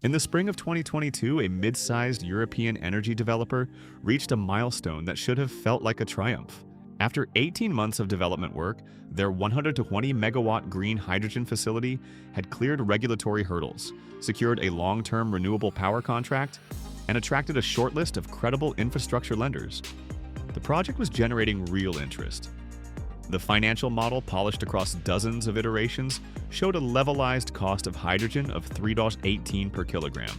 In the spring of 2022, a mid-sized European energy developer reached a milestone that should have felt like a triumph. After 18 months of development work, their 120 megawatt green hydrogen facility had cleared regulatory hurdles, secured a long-term renewable power contract, and attracted a shortlist of credible infrastructure lenders. The project was generating real interest. The financial model, polished across dozens of iterations, showed a levelized cost of hydrogen of $3.18 per kilogram.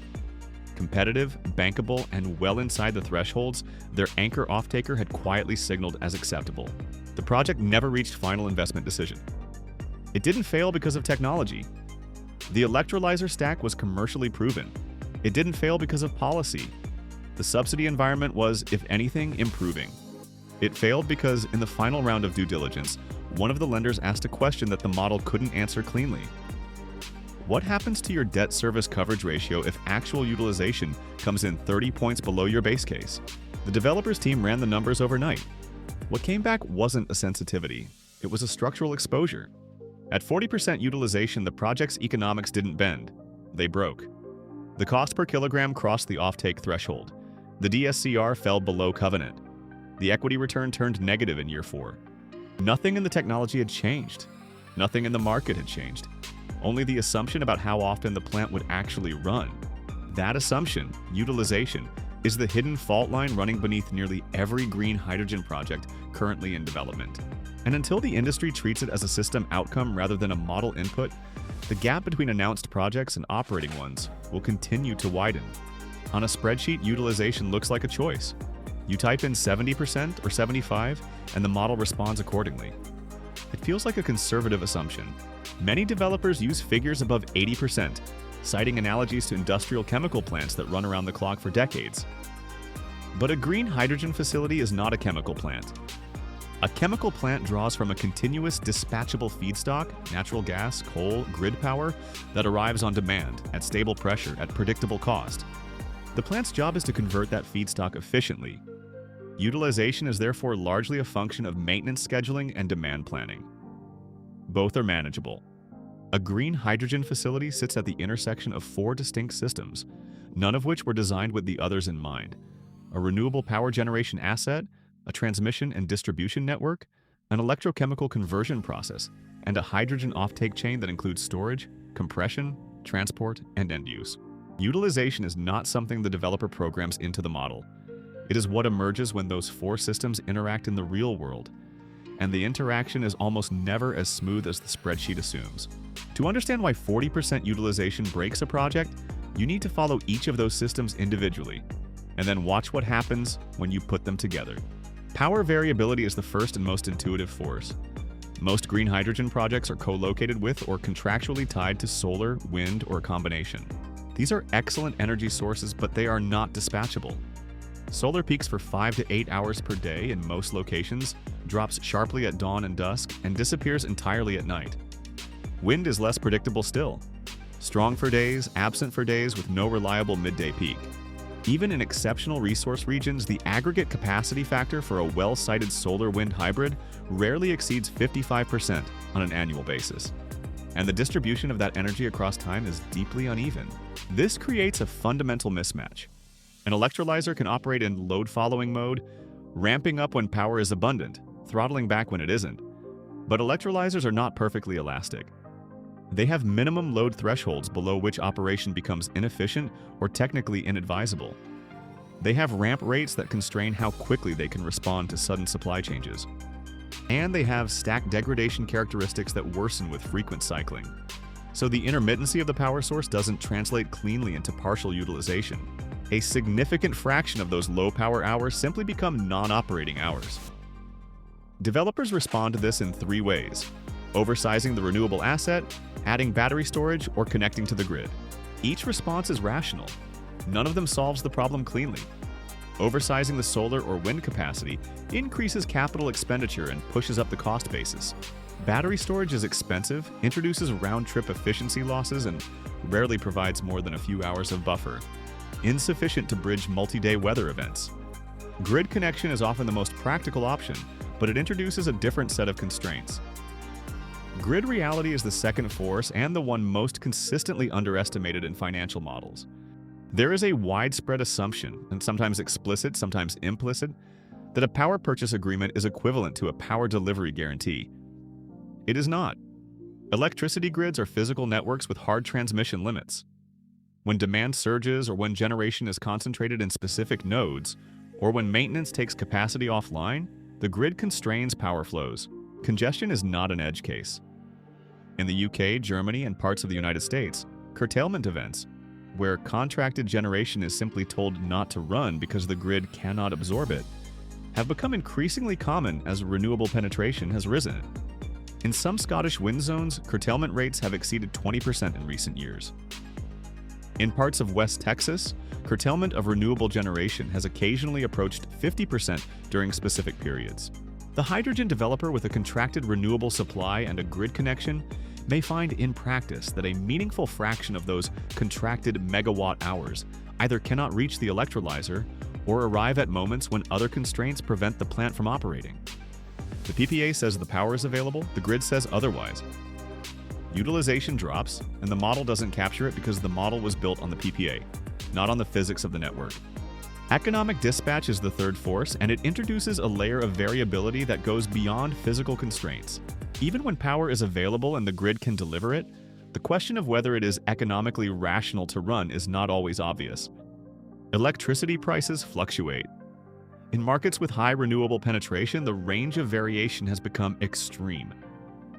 Competitive, bankable, and well inside the thresholds their anchor offtaker had quietly signaled as acceptable. The project never reached final investment decision. It didn't fail because of technology. The electrolyzer stack was commercially proven. It didn't fail because of policy. The subsidy environment was, if anything, improving. It failed because, in the final round of due diligence, one of the lenders asked a question that the model couldn't answer cleanly. What happens to your debt service coverage ratio if actual utilization comes in 30 points below your base case? The developers team ran the numbers overnight. What came back wasn't a sensitivity, it was a structural exposure. At 40% utilization, the project's economics didn't bend, they broke. The cost per kilogram crossed the offtake threshold. The DSCR fell below covenant. The equity return turned negative in year 4. Nothing in the technology had changed. Nothing in the market had changed. Only the assumption about how often the plant would actually run. That assumption, utilization, is the hidden fault line running beneath nearly every green hydrogen project currently in development. And until the industry treats it as a system outcome rather than a model input, the gap between announced projects and operating ones will continue to widen. On a spreadsheet, utilization looks like a choice. You type in 70% or 75%, and the model responds accordingly. It feels like a conservative assumption. Many developers use figures above 80%, citing analogies to industrial chemical plants that run around the clock for decades. But a green hydrogen facility is not a chemical plant. A chemical plant draws from a continuous dispatchable feedstock, natural gas, coal, grid power, that arrives on demand, at stable pressure, at predictable cost. The plant's job is to convert that feedstock efficiently. Utilization is therefore largely a function of maintenance scheduling and demand planning. Both are manageable. A green hydrogen facility sits at the intersection of 4 distinct systems, none of which were designed with the others in mind: a renewable power generation asset, a transmission and distribution network, an electrochemical conversion process, and a hydrogen offtake chain that includes storage, compression, transport, and end use. Utilization is not something the developer programs into the model. It is what emerges when those 4 systems interact in the real world, and the interaction is almost never as smooth as the spreadsheet assumes. To understand why 40% utilization breaks a project, you need to follow each of those systems individually, and then watch what happens when you put them together. Power variability is the first and most intuitive force. Most green hydrogen projects are co-located with or contractually tied to solar, wind, or a combination. These are excellent energy sources, but they are not dispatchable. Solar peaks for 5 to 8 hours per day in most locations, drops sharply at dawn and dusk, and disappears entirely at night. Wind is less predictable still. Strong for days, absent for days, with no reliable midday peak. Even in exceptional resource regions, the aggregate capacity factor for a well-sited solar-wind hybrid rarely exceeds 55% on an annual basis. And the distribution of that energy across time is deeply uneven. This creates a fundamental mismatch. An electrolyzer can operate in load-following mode, ramping up when power is abundant, throttling back when it isn't. But electrolyzers are not perfectly elastic. They have minimum load thresholds below which operation becomes inefficient or technically inadvisable. They have ramp rates that constrain how quickly they can respond to sudden supply changes. And they have stack degradation characteristics that worsen with frequent cycling. So the intermittency of the power source doesn't translate cleanly into partial utilization. A significant fraction of those low power hours simply become non-operating hours. Developers respond to this in 3 ways: oversizing the renewable asset, adding battery storage, or connecting to the grid. Each response is rational. None of them solves the problem cleanly. Oversizing the solar or wind capacity increases capital expenditure and pushes up the cost basis. Battery storage is expensive, introduces round-trip efficiency losses, and rarely provides more than a few hours of buffer, insufficient to bridge multi-day weather events. Grid connection is often the most practical option, but it introduces a different set of constraints. Grid reality is the second force and the one most consistently underestimated in financial models. There is a widespread assumption, and sometimes explicit, sometimes implicit, that a power purchase agreement is equivalent to a power delivery guarantee. It is not. Electricity grids are physical networks with hard transmission limits. When demand surges or when generation is concentrated in specific nodes, or when maintenance takes capacity offline, the grid constrains power flows. Congestion is not an edge case. In the UK, Germany, and parts of the United States, curtailment events, where contracted generation is simply told not to run because the grid cannot absorb it, have become increasingly common as renewable penetration has risen. In some Scottish wind zones, curtailment rates have exceeded 20% in recent years. In parts of West Texas, curtailment of renewable generation has occasionally approached 50% during specific periods. The hydrogen developer with a contracted renewable supply and a grid connection may find in practice that a meaningful fraction of those contracted megawatt hours either cannot reach the electrolyzer or arrive at moments when other constraints prevent the plant from operating. The PPA says the power is available, the grid says otherwise. Utilization drops, and the model doesn't capture it because the model was built on the PPA, not on the physics of the network. Economic dispatch is the third force, and it introduces a layer of variability that goes beyond physical constraints. Even when power is available and the grid can deliver it, the question of whether it is economically rational to run is not always obvious. Electricity prices fluctuate. In markets with high renewable penetration, the range of variation has become extreme.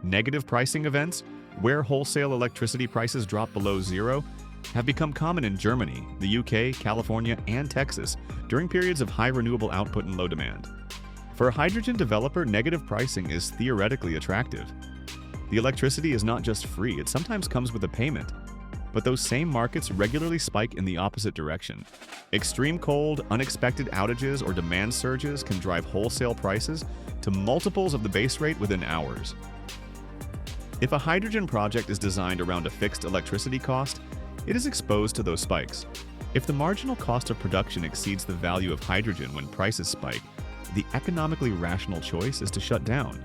Negative pricing events, where wholesale electricity prices drop below zero, have become common in Germany, the UK, California, and Texas during periods of high renewable output and low demand. For a hydrogen developer, negative pricing is theoretically attractive. The electricity is not just free, it sometimes comes with a payment. But those same markets regularly spike in the opposite direction. Extreme cold, unexpected outages, or demand surges can drive wholesale prices to multiples of the base rate within hours. If a hydrogen project is designed around a fixed electricity cost, it is exposed to those spikes. If the marginal cost of production exceeds the value of hydrogen when prices spike, the economically rational choice is to shut down.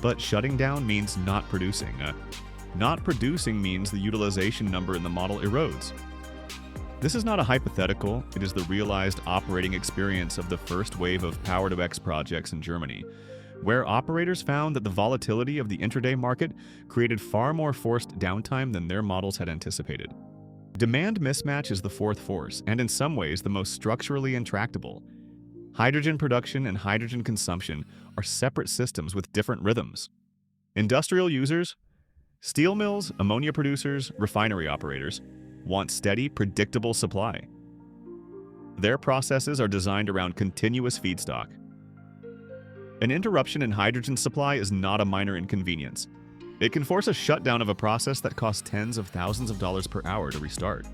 But shutting down means not producing. Not producing means the utilization number in the model erodes. This is not a hypothetical, it is the realized operating experience of the first wave of Power-to-X projects in Germany, where operators found that the volatility of the intraday market created far more forced downtime than their models had anticipated. Demand mismatch is the fourth force, and in some ways the most structurally intractable. Hydrogen production and hydrogen consumption are separate systems with different rhythms. Industrial users, steel mills, ammonia producers, refinery operators, want steady, predictable supply. Their processes are designed around continuous feedstock. An interruption in hydrogen supply is not a minor inconvenience. It can force a shutdown of a process that costs tens of thousands of dollars per hour to restart.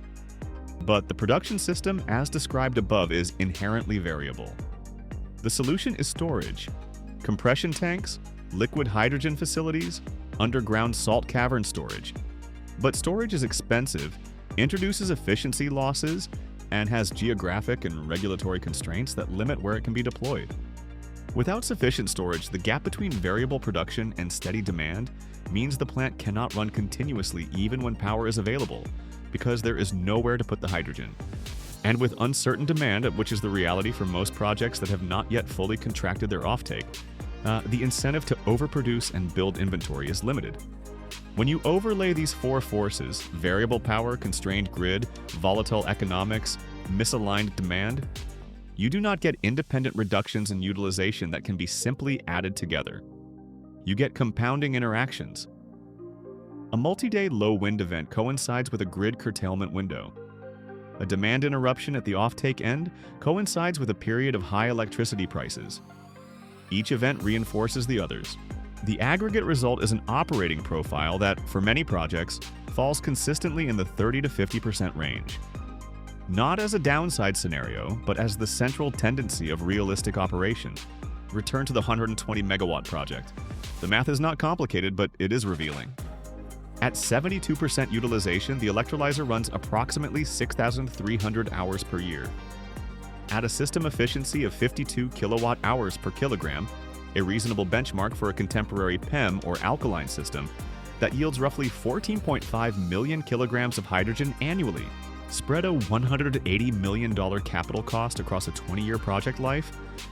But the production system, as described above, is inherently variable. The solution is storage. Compression tanks, liquid hydrogen facilities, underground salt cavern storage. But storage is expensive, introduces efficiency losses, and has geographic and regulatory constraints that limit where it can be deployed. Without sufficient storage, the gap between variable production and steady demand means the plant cannot run continuously even when power is available, because there is nowhere to put the hydrogen. And with uncertain demand, which is the reality for most projects that have not yet fully contracted their offtake, the incentive to overproduce and build inventory is limited. When you overlay these four forces, variable power, constrained grid, volatile economics, misaligned demand, you do not get independent reductions in utilization that can be simply added together. You get compounding interactions. A multi-day low wind event coincides with a grid curtailment window. A demand interruption at the offtake end coincides with a period of high electricity prices. Each event reinforces the others. The aggregate result is an operating profile that, for many projects, falls consistently in the 30 to 50% range. Not as a downside scenario, but as the central tendency of realistic operation. Return to the 120 megawatt project. The math is not complicated, but it is revealing. At 72% utilization, the electrolyzer runs approximately 6,300 hours per year. At a system efficiency of 52 kilowatt hours per kilogram, a reasonable benchmark for a contemporary PEM or alkaline system, that yields roughly 14.5 million kilograms of hydrogen annually, Spread a $180 million capital cost across a 20-year project life,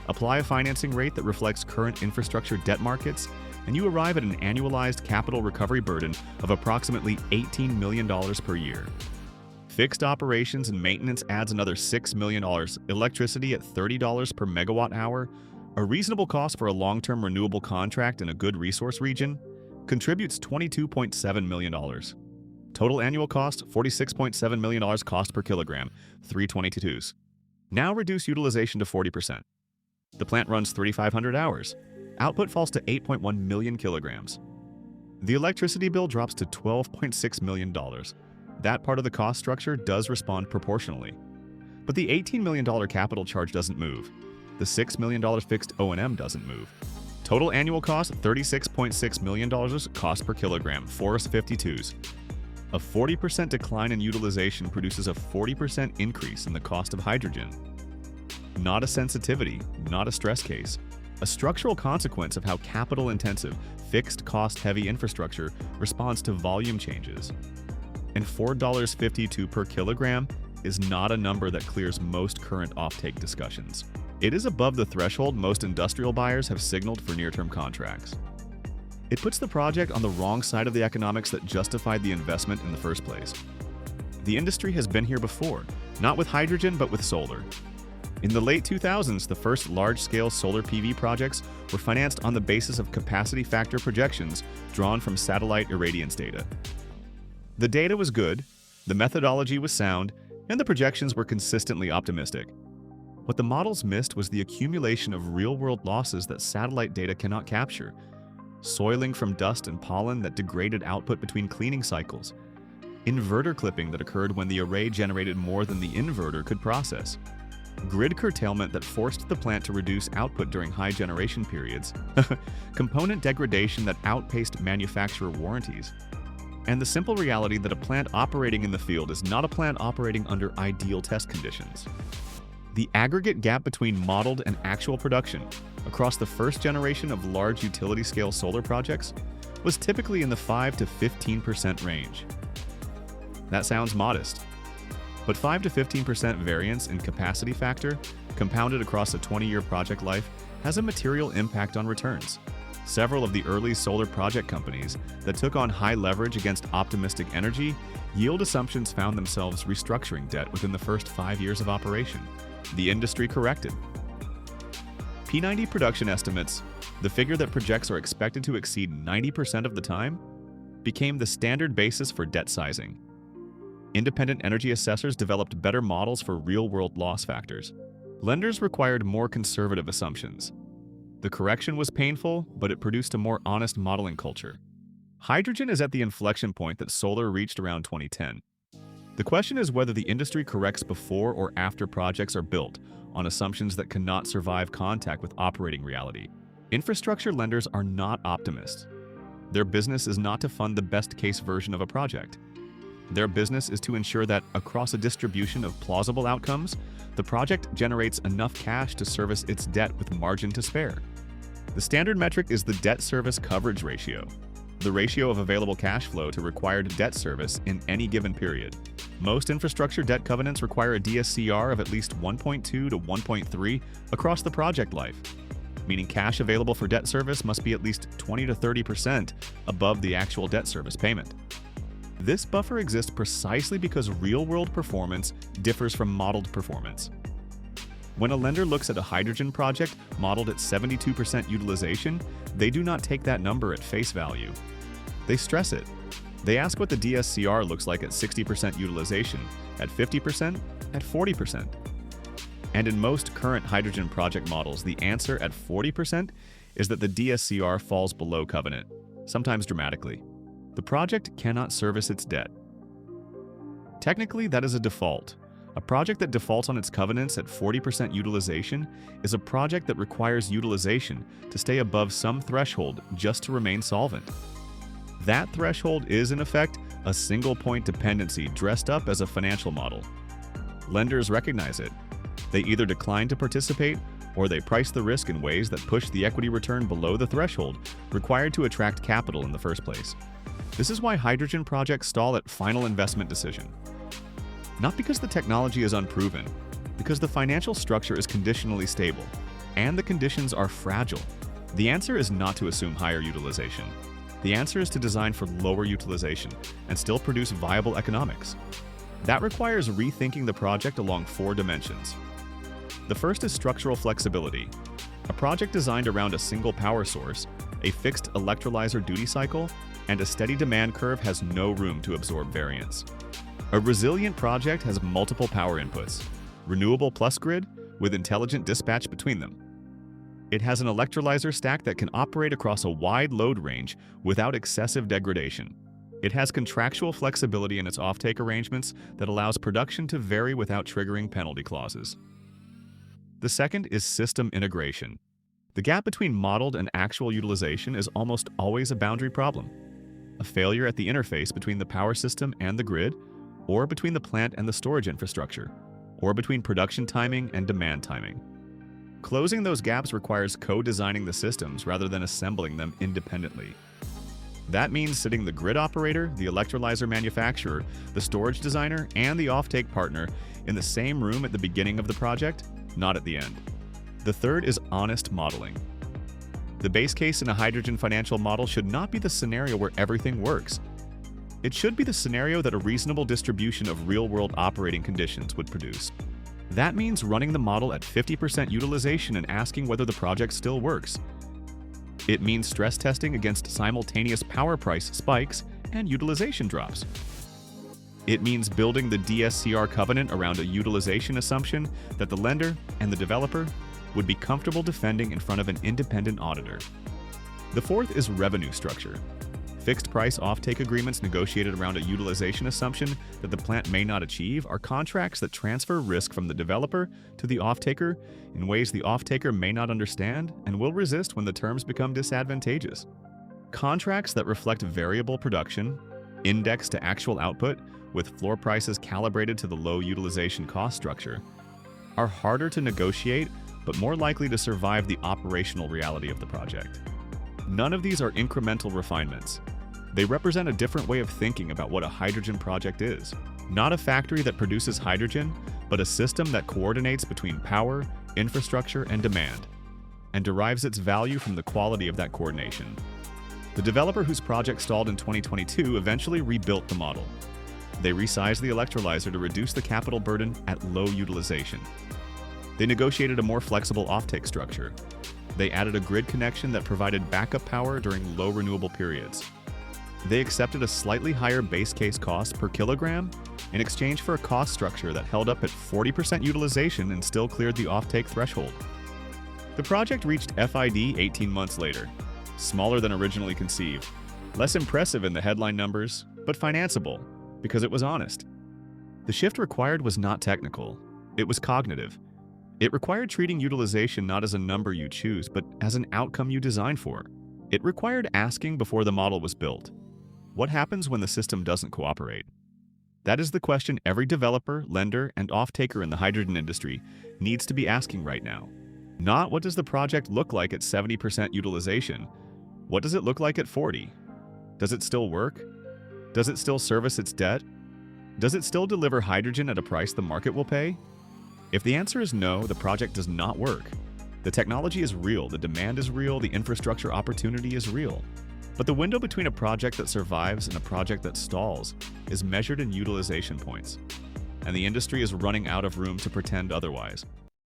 apply a financing rate that reflects current infrastructure debt markets, and you arrive at an annualized capital recovery burden of approximately $18 million per year. Fixed operations and maintenance adds another $6 million, electricity at $30 per megawatt hour, a reasonable cost for a long-term renewable contract in a good resource region, contributes $22.7 million. Total annual cost, $46.7 million cost per kilogram, 322s. Now reduce utilization to 40%. The plant runs 3,500 hours. Output falls to 8.1 million kilograms. The electricity bill drops to $12.6 million. That part of the cost structure does respond proportionally. But the $18 million capital charge doesn't move. The $6 million fixed O&M doesn't move. Total annual cost, $36.6 million cost per kilogram, 452s. A 40% decline in utilization produces a 40% increase in the cost of hydrogen. Not a sensitivity, not a stress case. A structural consequence of how capital-intensive, fixed-cost-heavy infrastructure responds to volume changes. And $4.52 per kilogram is not a number that clears most current offtake discussions. It is above the threshold most industrial buyers have signaled for near-term contracts. It puts the project on the wrong side of the economics that justified the investment in the first place. The industry has been here before, not with hydrogen but with solar. In the late 2000s, the first large-scale solar PV projects were financed on the basis of capacity factor projections drawn from satellite irradiance data. The data was good, the methodology was sound, and the projections were consistently optimistic. What the models missed was the accumulation of real-world losses that satellite data cannot capture. Soiling from dust and pollen that degraded output between cleaning cycles. Inverter clipping that occurred when the array generated more than the inverter could process. Grid curtailment that forced the plant to reduce output during high generation periods. Component degradation that outpaced manufacturer warranties. And the simple reality that a plant operating in the field is not a plant operating under ideal test conditions. The aggregate gap between modeled and actual production across the first generation of large utility-scale solar projects was typically in the 5 to 15% range. That sounds modest, but 5 to 15% variance in capacity factor, compounded across a 20-year project life, has a material impact on returns. Several of the early solar project companies that took on high leverage against optimistic energy yield assumptions found themselves restructuring debt within the first 5 years of operation. The industry corrected. P90 production estimates, the figure that projects are expected to exceed 90% of the time, became the standard basis for debt sizing. Independent energy assessors developed better models for real-world loss factors. Lenders required more conservative assumptions. The correction was painful, but it produced a more honest modeling culture. Hydrogen is at the inflection point that solar reached around 2010. The question is whether the industry corrects before or after projects are built on assumptions that cannot survive contact with operating reality. Infrastructure lenders are not optimists. Their business is not to fund the best-case version of a project. Their business is to ensure that, across a distribution of plausible outcomes, the project generates enough cash to service its debt with margin to spare. The standard metric is the debt service coverage ratio, the ratio of available cash flow to required debt service in any given period. Most infrastructure debt covenants require a DSCR of at least 1.2 to 1.3 across the project life, meaning cash available for debt service must be at least 20 to 30% above the actual debt service payment. This buffer exists precisely because real-world performance differs from modeled performance. When a lender looks at a hydrogen project modeled at 72% utilization, they do not take that number at face value. They stress it. They ask what the DSCR looks like at 60% utilization, at 50%, at 40%. And in most current hydrogen project models, the answer at 40% is that the DSCR falls below covenant, sometimes dramatically. The project cannot service its debt. Technically, that is a default. A project that defaults on its covenants at 40% utilization is a project that requires utilization to stay above some threshold just to remain solvent. That threshold is, in effect, a single-point dependency dressed up as a financial model. Lenders recognize it. They either decline to participate or they price the risk in ways that push the equity return below the threshold required to attract capital in the first place. This is why hydrogen projects stall at final investment decision. Not because the technology is unproven, because the financial structure is conditionally stable, and the conditions are fragile. The answer is not to assume higher utilization. The answer is to design for lower utilization and still produce viable economics. That requires rethinking the project along 4 dimensions. The first is structural flexibility. A project designed around a single power source, a fixed electrolyzer duty cycle, and a steady demand curve has no room to absorb variance. A resilient project has multiple power inputs, renewable plus grid, with intelligent dispatch between them. It has an electrolyzer stack that can operate across a wide load range without excessive degradation. It has contractual flexibility in its offtake arrangements that allows production to vary without triggering penalty clauses. The second is system integration. The gap between modeled and actual utilization is almost always a boundary problem. A failure at the interface between the power system and the grid, or between the plant and the storage infrastructure, or between production timing and demand timing. Closing those gaps requires co-designing the systems rather than assembling them independently. That means sitting the grid operator, the electrolyzer manufacturer, the storage designer, and the offtake partner in the same room at the beginning of the project, not at the end. The third is honest modeling. The base case in a hydrogen financial model should not be the scenario where everything works. It should be the scenario that a reasonable distribution of real-world operating conditions would produce. That means running the model at 50% utilization and asking whether the project still works. It means stress testing against simultaneous power price spikes and utilization drops. It means building the DSCR covenant around a utilization assumption that the lender and the developer would be comfortable defending in front of an independent auditor. The fourth is revenue structure. Fixed price offtake agreements negotiated around a utilization assumption that the plant may not achieve are contracts that transfer risk from the developer to the offtaker in ways the offtaker may not understand and will resist when the terms become disadvantageous. Contracts that reflect variable production, indexed to actual output, with floor prices calibrated to the low utilization cost structure, are harder to negotiate but more likely to survive the operational reality of the project. None of these are incremental refinements. They represent a different way of thinking about what a hydrogen project is. Not a factory that produces hydrogen, but a system that coordinates between power, infrastructure, and demand, and derives its value from the quality of that coordination. The developer whose project stalled in 2022 eventually rebuilt the model. They resized the electrolyzer to reduce the capital burden at low utilization. They negotiated a more flexible offtake structure. They added a grid connection that provided backup power during low renewable periods. They accepted a slightly higher base case cost per kilogram in exchange for a cost structure that held up at 40% utilization and still cleared the offtake threshold. The project reached FID 18 months later, smaller than originally conceived, less impressive in the headline numbers, but financeable because it was honest. The shift required was not technical, it was cognitive. It required treating utilization not as a number you choose, but as an outcome you design for. It required asking before the model was built, what happens when the system doesn't cooperate? That is the question every developer, lender, and off-taker in the hydrogen industry needs to be asking right now. Not what does the project look like at 70% utilization? What does it look like at 40? Does it still work? Does it still service its debt? Does it still deliver hydrogen at a price the market will pay? If the answer is no, the project does not work. The technology is real, the demand is real, the infrastructure opportunity is real. But the window between a project that survives and a project that stalls is measured in utilization points, and the industry is running out of room to pretend otherwise.